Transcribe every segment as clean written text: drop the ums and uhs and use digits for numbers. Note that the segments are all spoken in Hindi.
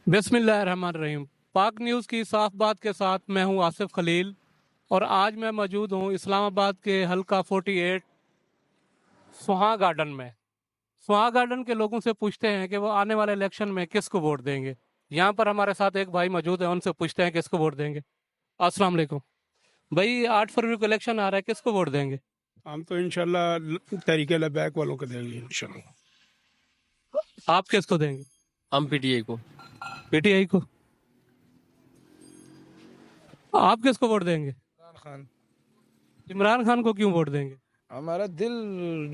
बिस्मिल्लाहिर्रहमानिर्रहीम। पाक न्यूज़ की साफ बात के साथ मैं हूं आसिफ खलील और आज मैं मौजूद हूं इस्लामाबाद के हल्का 48 सुहा गार्डन में। सुहा गार्डन के लोगों से पूछते हैं कि वो आने वाले इलेक्शन में किसको वोट देंगे। यहाँ पर हमारे साथ एक भाई मौजूद है, उनसे पूछते हैं किसको वोट देंगे। अस्सलाम वालेकुम भाई, 8 फरवरी को इलेक्शन आ रहा है, किसको वोट देंगे? हम तो इंशाल्लाह तरीके लबैक वालों को देंगे इंशाल्लाह। आप किसको देंगे? हम पीटीआई को। पीटीआई को। आप किसको वोट देंगे? इमरान खान। इमरान खान को क्यों वोट देंगे? हमारा दिल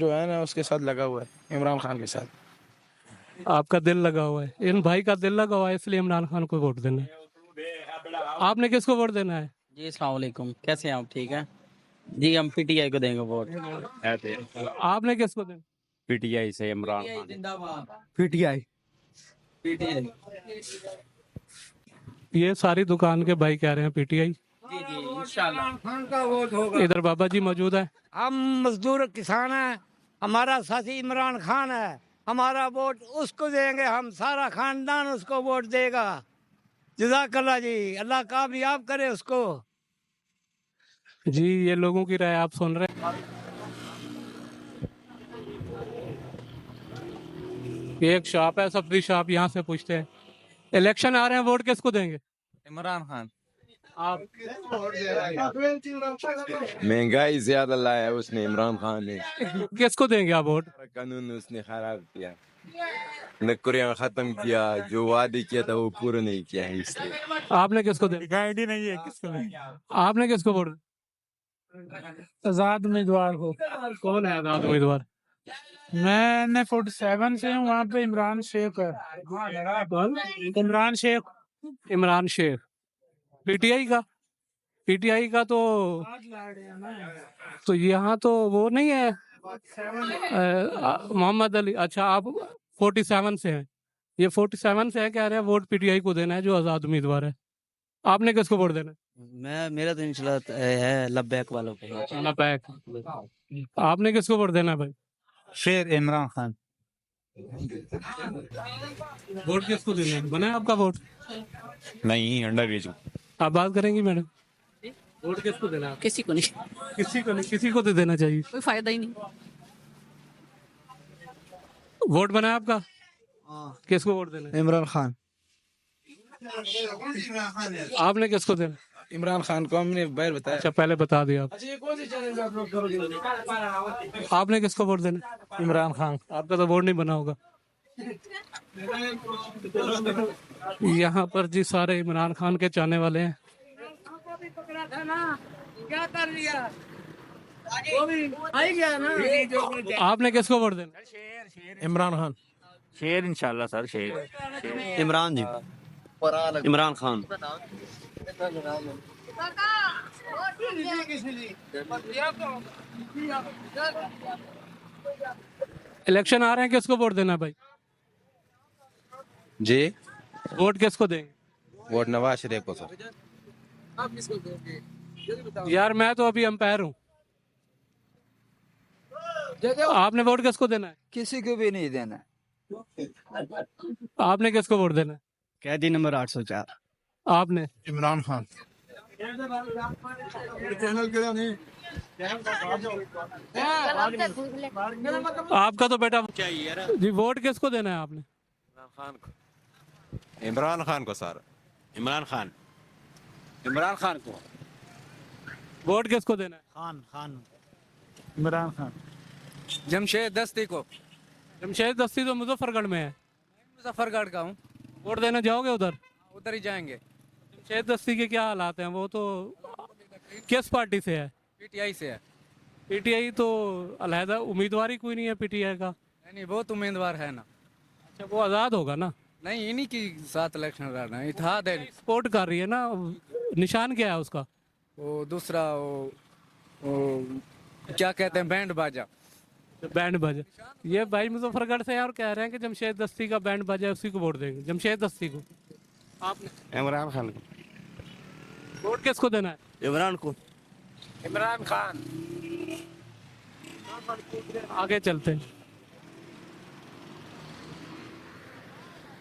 जो है ना उसके साथ लगा हुआ है, इमरान खान के साथ। आपका दिल लगा हुआ है, इन भाई का दिल लगा हुआ है, इसलिए इमरान खान को वोट देना है। आपने किसको वोट देना है? जी अस्सलाम वालेकुम, कैसे हैं आप? ठीक है जी, हम पीटीआई को देंगे वोट। आपने किसको देना? पीटीआई से इमरान खान। जिंदाबाद पीटीआई। पीटीआई। ये सारी दुकान के भाई कह रहे हैं पीटीआई। जी जी इंशाल्लाह। खान का वोट होगा। इधर बाबा जी मौजूद है। हम मजदूर किसान हैं, हमारा साथी इमरान खान है, हमारा वोट उसको देंगे, हम सारा खानदान उसको वोट देगा। जज़ाकल्लाह जी, अल्लाह कामयाब करे उसको। जी, ये लोगों की राय आप सुन रहे हैं। ये एक शॉप है, सब्जी शॉप, यहाँ से पूछते हैं इलेक्शन आ रहे हैं, वोट किसको देंगे? इमरान खान। आप? महंगाई ज्यादा लाया उसने, इमरान खान ने। किसको देंगे आप वोट? कानून उसने खराब किया, नौकरियां खत्म किया, जो वादे किया था वो पूरा नहीं किया है, इसलिए। आपने किसको देना? आईडी नहीं है किसको नहीं। आपने किसको वोट? आजाद उम्मीदवार को। कौन है आजाद उम्मीदवार? मैं 47 से हूँ, वहाँ पे इमरान शेख है। इमरान शेख। इमरान शेख। पीटीआई का? पीटीआई का तो यहाँ तो वो नहीं है, मोहम्मद अली। अच्छा, आप 47 से हैं, ये 47 से है, कह रहे हैं वोट पीटीआई को देना है जो आजाद उम्मीदवार है। आपने किसको वोट देना है? मेरा तो इंशाल्लाह है लब्बैक वालों को। लबैक। आपने किसको वोट देना है भाई? शेर इमरान खान। वोट किसको देना है? बना है आपका वोट? नहीं, अंडर ग्रेजुएट। आप बात करेंगी मैडम? वोट किसको देना है? किसी को नहीं, किसी को नहीं, किसी को तो देना चाहिए। कोई फायदा ही नहीं। वोट बना है आपका? किसको वोट देना है? इमरान खान। आपने किसको देना? इमरान खान को हमने बाहर बताया। अच्छा, पहले बता दिया आप। आपने किसको वोट देना? इमरान खान। आपका तो वोट नहीं बना होगा। यहाँ पर जी सारे इमरान खान के चाहने वाले हैं। क्या कर लिया? आई गया ना। आपने किसको वोट देना? इमरान खान। शेर इंशाल्लाह सर, शेर। इमरान जी, इमरान खान। इलेक्शन आ रहे हैं, किसको वोट देना भाई? जी, वोट किसको देंगे? वोट नवाज शरीफ को सर। यार मैं तो अभी अंपायर हूँ। आपने वोट किसको देना है? किसी को भी नहीं देना। आपने किसको वोट देना है? कैदी नंबर 804। आपने? इमरान खान। आपका तो बेटा चाहिए जी। वोट किसको देना है आपने? इमरान खान को सर। इमरान खान। इमरान खान को। वोट किसको देना है? खान। इमरान खान। जमशेद दस्ती को। जमशेद दस्ती तो मुजफ्फरगढ़ में है। मुजफ्फरगढ़ का हूँ, वोट देने जाओगे उधर? उधर ही जाएंगे। जमशेद दस्ती के क्या हालात हैं? वो तो किस पार्टी से है? पीटीआई से है। पीटीआई तो अलहदा उम्मीदवार ही कोई नहीं है पीटीआई का। नहीं, बहुत उम्मीदवार है ना। अच्छा, वो आज़ाद होगा ना? नहीं, इन्हीं की साथ इलेक्शन लड़ना है, इत्तेहाद है। सपोर्ट कर रही है ना। निशान क्या है उसका? वो दूसरा वो क्या कहते हैं, बैंड बाजा। बैंड बाजा। ये भाई मुजफ्फरगढ़ से है और कह रहे हैं कि जमशेद दस्ती का बैंड बाजा है, उसी को वोट देंगे, जमशेद दस्ती को। आपने? इमरान खान। वोट किसको देना है? इमरान को। इमरान खान। आगे चलते हैं।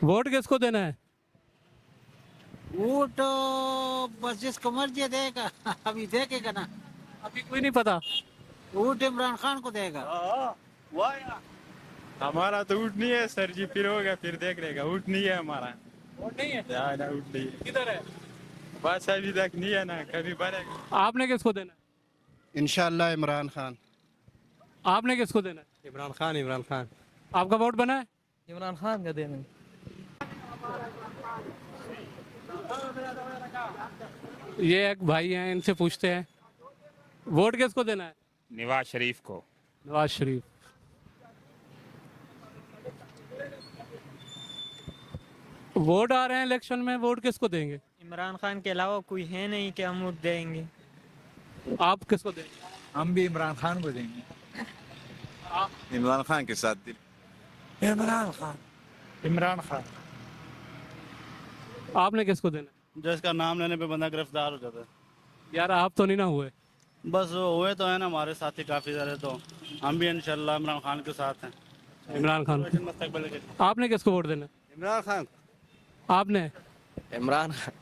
वोट किसको देना है? वो तो बस जिसको मर्जी देगा अभी देखेगा ना। अभी कोई नहीं पता। वोट इमरान खान को देगा। हमारा तो ऊँट नहीं है सर जी, फिर होगा फिर देख लेगा। ऊँट नहीं है हमारा। वोट नहीं है। ना ऊँट नहीं है, किधर है? बस अभी तक नहीं है ना, कभी बनेगा। आपने किसको देना है? इंशाल्लाह इमरान खान। आपने किसको देना है? इमरान खान, इमरान खान। आपका वोट बना है? इमरान खान का देना। ये एक भाई हैं, इनसे पूछते हैं वोट किसको देना है? नवाज शरीफ को। नवाज शरीफ। वोट आ रहे हैं इलेक्शन में, वोट किसको देंगे? इमरान खान के अलावा कोई है नहीं कि हम वोट देंगे। आप किसको देंगे? हम भी इमरान खान को देंगे। इमरान खान के साथ इमरान खान। इमरान खान। आपने किसको देना है? जिसका नाम लेने पे बंदा गिरफ्तार हो जाता है। यार आप तो नहीं ना हुए। बस हुए तो है ना हमारे साथी काफी सारे, तो हम भी इंशाल्लाह इमरान खान के साथ हैं। इमरान खान। मुस्तकबिल के। आपने किसको वोट देना है? इमरान खान। आपने इमरान खान।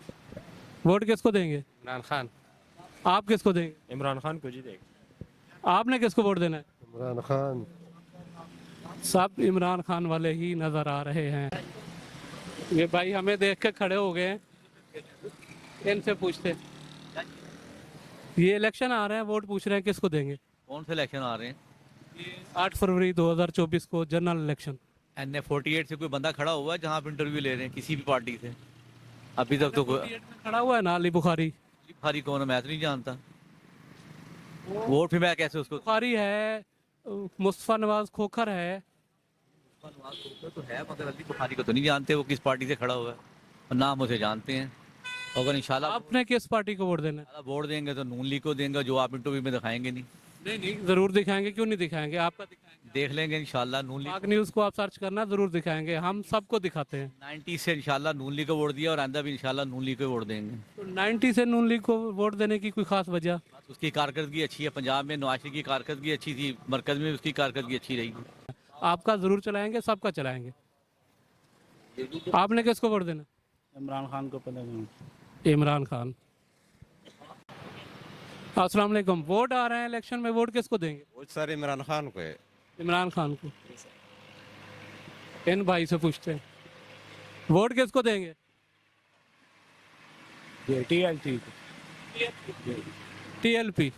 वोट किसको देंगे? इमरान खान। आप किसको देंगे? इमरान खान को जी देगा। आपने किसको वोट देना है? इमरान खान। सब इमरान खान वाले ही नजर आ रहे हैं। ये भाई हमें देख के खड़े हो गए हैं, इनसे पूछते हैं। ये इलेक्शन आ रहे हैं, वोट पूछ रहे हैं किसको देंगे? कौन से इलेक्शन आ रहे हैं? 8 फरवरी 2024 को जनरल इलेक्शन। NA48 से कोई बंदा खड़ा हुआ है जहाँ आप इंटरव्यू ले रहे हैं किसी भी पार्टी से? अभी तक तो कोई खड़ा हुआ है ना अली बुखारी। बुखारी कौन है मैं तो नहीं जानता। वोट फिर मैं कैसे उसको? बुखारी है, मुस्तफा नवाज खोखर है। तो है मगर अली बुखारी को तो नहीं जानते वो किस पार्टी से खड़ा हुआ है, और नाम उसे जानते हैं। अगर इंशाल्लाह आपने किस पार्टी को वोट देना है? वोट देंगे तो नून लीग को देंगे, जो आप इंटरव्यू में दिखाएंगे नहीं। नहीं जरूर दिखाएंगे, क्यों नहीं दिखाएंगे? आपका दिखाएंगे, देख लेंगे इंशाल्लाह। नून लीग पाक न्यूज को आप सर्च करना, जरूर दिखाएंगे, हम सबको दिखाते हैं। 90 से इंशाल्लाह नून लीग को वोट दिया और आंदा भी इंशाल्लाह नून लीग को वोट देंगे। तो 90 से नून लीग को वोट देने की कोई खास वजह? उसकी कारकर्दगी अच्छी है, पंजाब में नवाज शरीफ की कारकर्दगी अच्छी थी, मरकज में उसकी कारकर्दगी अच्छी रही। आपका जरूर चलाएंगे, सबका चलाएंगे। आपने किसको वोट देना? इमरान खान को पहले। इमरान खान। अस्सलाम वालेकुम। वोट आ रहे हैं इलेक्शन में, वोट किसको देंगे? बहुत सारे इमरान खान को है। इमरान खान को। इन भाई से पूछते हैं वोट किसको देंगे? TLP।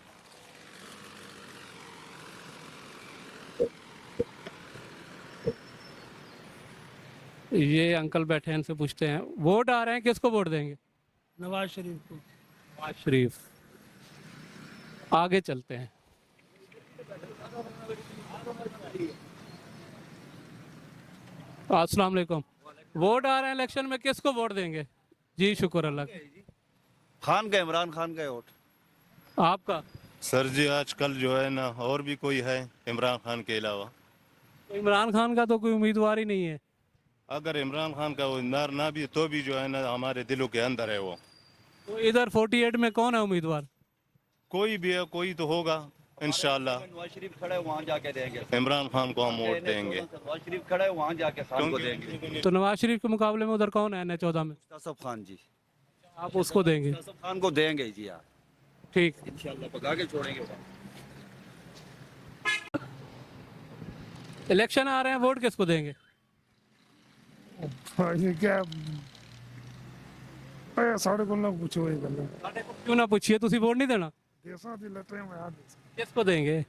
ये अंकल बैठे हैं, इनसे पूछते हैं वोट आ रहे हैं किसको वोट देंगे? नवाज शरीफ को। नवाज शरीफ। आगे चलते हैं। अस्सलाम वालेकुम। वोट आ रहे हैं इलेक्शन में, किसको वोट देंगे? जी शुक्र अल्लाह का। खान का, इमरान खान का वोट। आपका? सर जी आजकल जो है ना और भी कोई है इमरान खान के अलावा? इमरान खान का तो कोई उम्मीदवार ही नहीं है। अगर इमरान खान का उम्मीदवार ना भी तो भी जो है ना हमारे दिलों के अंदर है वो। तो इधर 48 में कौन है उम्मीदवार? कोई भी है, कोई तो होगा इंशाल्लाह। नवाज शरीफ खड़ा है वहाँ जाके देंगे। इमरान खान को हम वोट देंगे। नवाज शरीफ खड़ा है वहाँ जाके खान को देंगे। तो नवाज शरीफ के मुकाबले में उधर कौन है NA14 में? मुस्तफा खान जी। आप उसको देंगे? मुस्तफा खान को देंगे जी यार, ठीक। इंशाल्लाह पका के छोड़ेंगे। इलेक्शन आ रहे हैं, वोट किसको देंगे? ये क्या साढ़े को लोग पूछो ये गल क्यों ना पूछिए, तुसी वोट नहीं देना? देसा दी लेते हैं यार। किसको देंगे?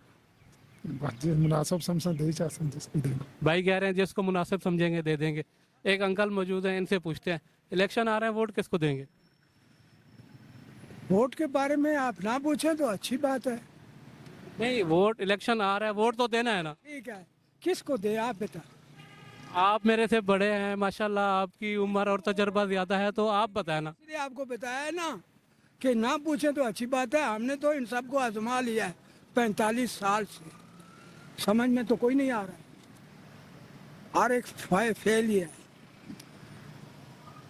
बात मुनासिब समझ दे चाह समझ देंगे। भाई कह रहे हैं जिसको मुनासिब समझेंगे दे देंगे। एक अंकल मौजूद हैं, इनसे पूछते हैं इलेक्शन आ रहे हैं, वोट किसको देंगे? वोट के बारे में आप ना पूछे तो अच्छी बात है। नहीं, वोट इलेक्शन आ रहा है, वोट तो देना है ना। ठीक है, किसको दे आप बता। आप मेरे से बड़े हैं माशाल्लाह, आपकी उम्र और तजर्बा ज्यादा है, तो आप बताए ना। इसलिए आपको बताया है ना कि ना पूछे तो अच्छी बात है। हमने तो इन सबको आजमा लिया है 45 साल से, समझ में तो कोई नहीं आ रहा। हर एक फेल ही है।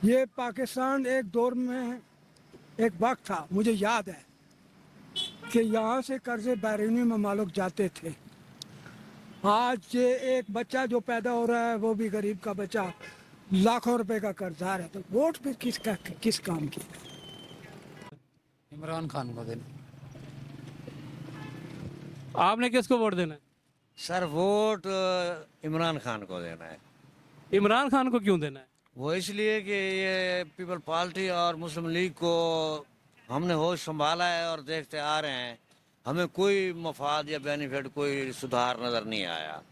ये पाकिस्तान एक दौर में एक वक्त था, मुझे याद है कि यहाँ से कर्जे बैरूनी ममालिक जाते थे। आज ये एक बच्चा जो पैदा हो रहा है वो भी गरीब का बच्चा, लाखों रुपए का कर्जदार है, तो वोट फिर किसका किस काम की? इमरान खान को देना। आपने किसको वोट देना है? सर वोट इमरान खान को देना है। इमरान खान को क्यों देना है? वो इसलिए कि ये पीपल पार्टी और मुस्लिम लीग को हमने होश संभाला है और देखते आ रहे हैं, हमें कोई मफाद या बेनिफिट, कोई सुधार नज़र नहीं आया।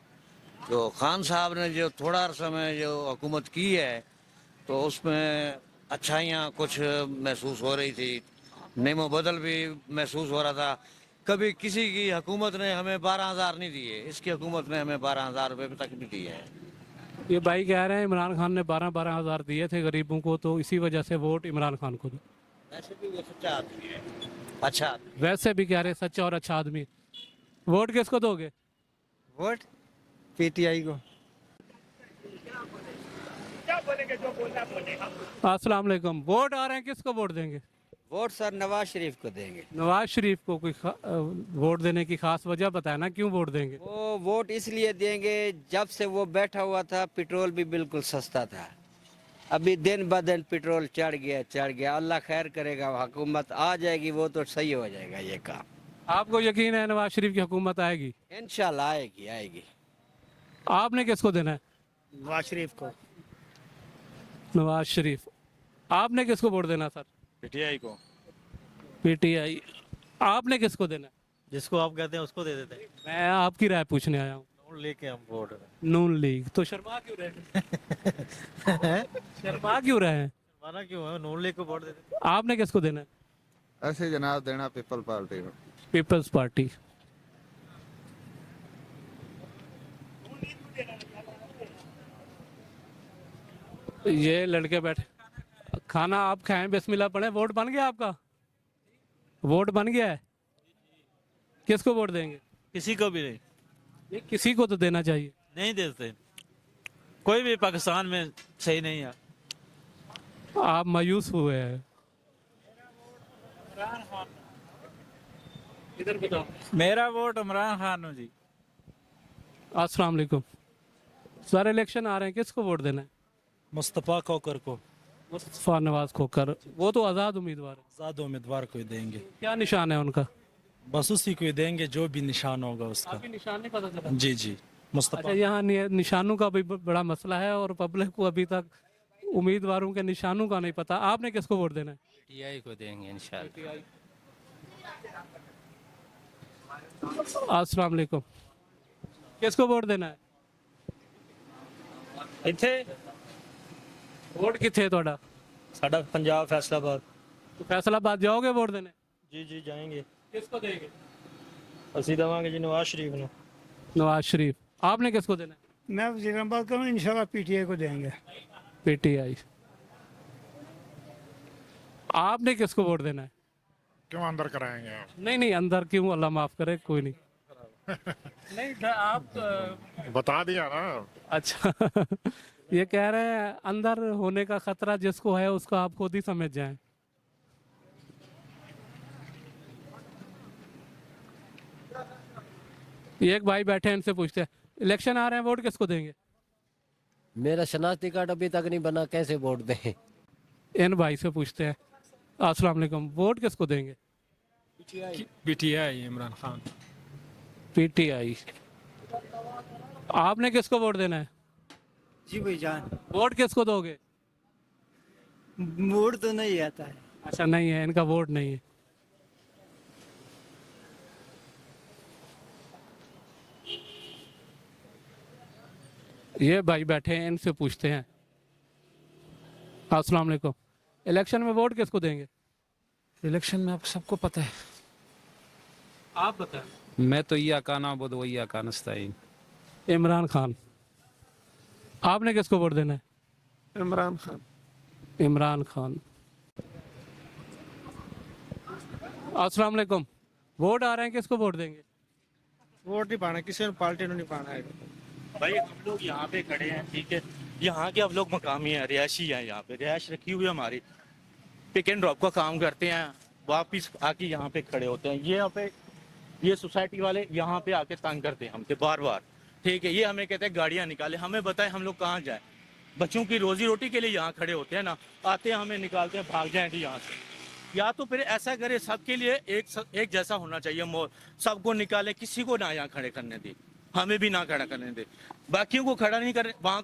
तो खान साहब ने जो थोड़ा समय जो हुकूमत की है, तो उसमें अच्छाइयाँ कुछ महसूस हो रही थी, नेमो बदल भी महसूस हो रहा था। कभी किसी की हुकूमत ने हमें 12,000 नहीं दिए, इसकी हुकूमत ने हमें 12,000 रुपये तक नहीं दिए हैं। ये भाई कह रहे हैं इमरान खान ने 12-12 हज़ार दिए थे गरीबों को, तो इसी वजह से वोट इमरान खान को दो। वैसे भी वो सच्चा आदमी है, अच्छा आदमी। वैसे भी कह रहे हैं सच्चा और अच्छा आदमी। वोट किसको दोगे? वोट पीटीआई को। अस्सलाम वालेकुम। वोट आ रहे हैं, किसको वोट देंगे? वोट सर नवाज शरीफ को देंगे। नवाज शरीफ को। कोई वोट देने की खास वजह बताया ना, क्यों वोट देंगे? वो वोट इसलिए देंगे, जब से वो बैठा हुआ था पेट्रोल भी बिल्कुल सस्ता था। अभी दिन ब दिन पेट्रोल चढ़ गया। अल्लाह खैर करेगा, हुकूमत आ जाएगी, वो तो सही हो जाएगा ये काम। आपको यकीन है नवाज शरीफ की हुकूमत आएगी? इंशाल्लाह आएगी। आपने किसको देना है? नवाज शरीफ को। नवाज शरीफ। आपने किसको वोट देना सर? पीटीआई को। पीटीआई। आपने किसको देना है? जिसको आप कहते हैं उसको दे देते हैं। मैं आपकी राय पूछने आया हूँ। लेके हम वोट नून लीग। तो शर्मा क्यों रहे हैं? शर्मा क्यों रहे हैं? हमारा क्यों है, नून लीग को वोट देते हैं। आपने किसको देना है? ऐसे जनाब देना पीपल पार्टी को। People's party. ये लड़के बैठे, खाना आप खाएं, बिस्मिल्लाह पढ़ें। वोट बन गया आपका? वोट बन गया है? किसको वोट देंगे? किसी को भी नहीं। नहीं, किसी को तो देना चाहिए। नहीं देते, कोई भी पाकिस्तान में सही नहीं है। आप मायूस हुए हैं। इधर बताओ। मेरा वोट इमरान खान हो जी। अस्सलाम वालेकुम। सर इलेक्शन आ रहे हैं, किसको वोट देना है? मुस्तफ़ा खोकर को। मुस्तफा नवाज खोकर। वो तो आज़ाद उम्मीदवार है। आज़ाद उम्मीदवार को ही देंगे, क्या निशान है उनका? बस उसी को ही देंगे जो भी निशान होगा उसका। अभी निशान नहीं पता चला। जी मुस्तफ़ा। अच्छा, यहाँ निशानों का भी बड़ा मसला है और पब्लिक को अभी तक उम्मीदवारों के निशानों का नहीं पता। आपने किसको वोट देना है? पीटीआई को देंगे इंशाल्लाह। अस्सलाम वालेकुम। किसको वोट देना है? इत्थे वोट किथे ਤੁਹਾਡਾ? साडा पंजाब फैसलाबाद। तो फैसलाबाद जाओगे वोट देने? जी जाएंगे। किसको देंगे? ਅਸੀਂ देवांगे जी नवाज शरीफ ਨੂੰ। नवाज शरीफ। आपने किसको देना है? मैं वजीराबाद का इंशाल्लाह पीटीआई को देंगे। पीटीआई। आपने किसको वोट देना है? क्यों अंदर कराएंगे आप? नहीं अंदर क्यों, अल्लाह माफ करे, कोई नहीं। नहीं आप बता दिया ना। अच्छा ये कह रहे हैं अंदर होने का खतरा जिसको है उसको आप खुद ही समझ जाएं। ये एक भाई बैठे हैं, इनसे पूछते हैं इलेक्शन आ रहे हैं, वोट किसको देंगे? मेरा शनाख्ती कार्ड अभी तक नहीं बना, कैसे वोट दें? इन भाई से पूछते हैं। अस्सलाम वालेकुम। वोट किसको देंगे? पीटीआई इमरान खान। पीटीआई। आपने किसको वोट देना है? जी भाईजान, वोट किसको दोगे? वोट तो नहीं आता है। अच्छा नहीं है, इनका वोट नहीं है। ये भाई बैठे हैं, इनसे पूछते हैं। अस्सलाम वालेकुम। इलेक्शन में वोट किसको देंगे? इलेक्शन में आप सबको पता है। आप बताएं। मैं तो या काना बुद वैया का नस्ताइन। इमरान खान। आपने किसको वोट देना है? इमरान खान। इमरान खान। अस्सलाम वालेकुम। वोट आ रहे हैं, किसको वोट देंगे? वोट नहीं पाना, किसी पार्टी को नहीं पाना है भाई। हम लोग यहाँ पे खड़े हैं, ठीक है, यहाँ के अब लोग मकामी हैं, रिहायशी हैं, यहाँ पे रिहायश रखी हुई है हमारी, पिक एंड ड्रॉप का काम करते हैं, वापिस आके यहाँ पे खड़े होते हैं। ये यहाँ पे ये सोसाइटी वाले यहाँ पे आके तंग करते हैं हमसे बार बार, ठीक है। ये हमें कहते हैं गाड़ियाँ निकाले, हमें बताएं हम लोग कहाँ जाएं। बच्चों की रोजी रोटी के लिए यहाँ खड़े होते हैं ना, आते हैं हमें निकालते हैं, भाग जाएंगे यहाँ से। या तो फिर ऐसा करे, सबके लिए एक जैसा होना चाहिए मोल, सबको निकाले, किसी को ना यहाँ खड़े करने दे, हमें भी ना खड़ा करने दे, बाकियों को खड़ा नहीं कर, वहाँ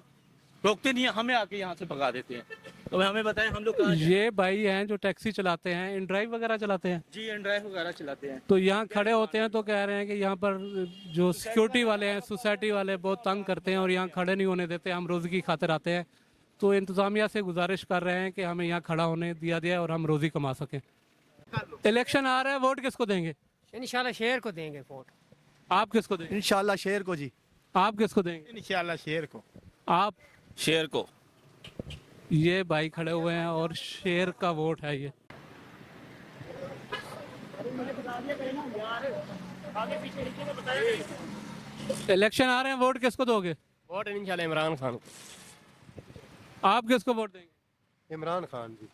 रोकते नहीं है, हमें आके यहाँ से भगा देते हैं। तो हमें बताएं हम लोग कहाँ जाएं? ये भाई हैं जो टैक्सी चलाते हैं, इन ड्राइव वगैरह चलाते हैं, जी एंड ड्राइव वगैरह चलाते हैं। तो यहाँ खड़े होते हैं तो कह रहे हैं कि यहाँ पर जो सिक्योरिटी वाले हैं, सोसाइटी वाले बहुत तंग करते हैं और यहाँ खड़े नहीं होने देते। हम रोज़ी की खातिर आते हैं, तो इंतज़ामिया से गुजारिश कर रहे हैं कि हमें यहाँ खड़ा होने दिया जाए और हम रोज़ी कमा सकें। इलेक्शन आ रहा है, वोट किसको देंगे? इंशाल्लाह शेर को देंगे वोट। आप किसको देंगे? इंशाल्लाह शेर को जी। आप किसको देंगे? इंशाल्लाह शेर को। आप? शेर को। ये भाई खड़े हुए हैं और शेर का वोट है ये। इलेक्शन आ रहे हैं, वोट किसको दोगे? वोट इंशाल्लाह इमरान खान को। आप किसको वोट देंगे? इमरान खान जी।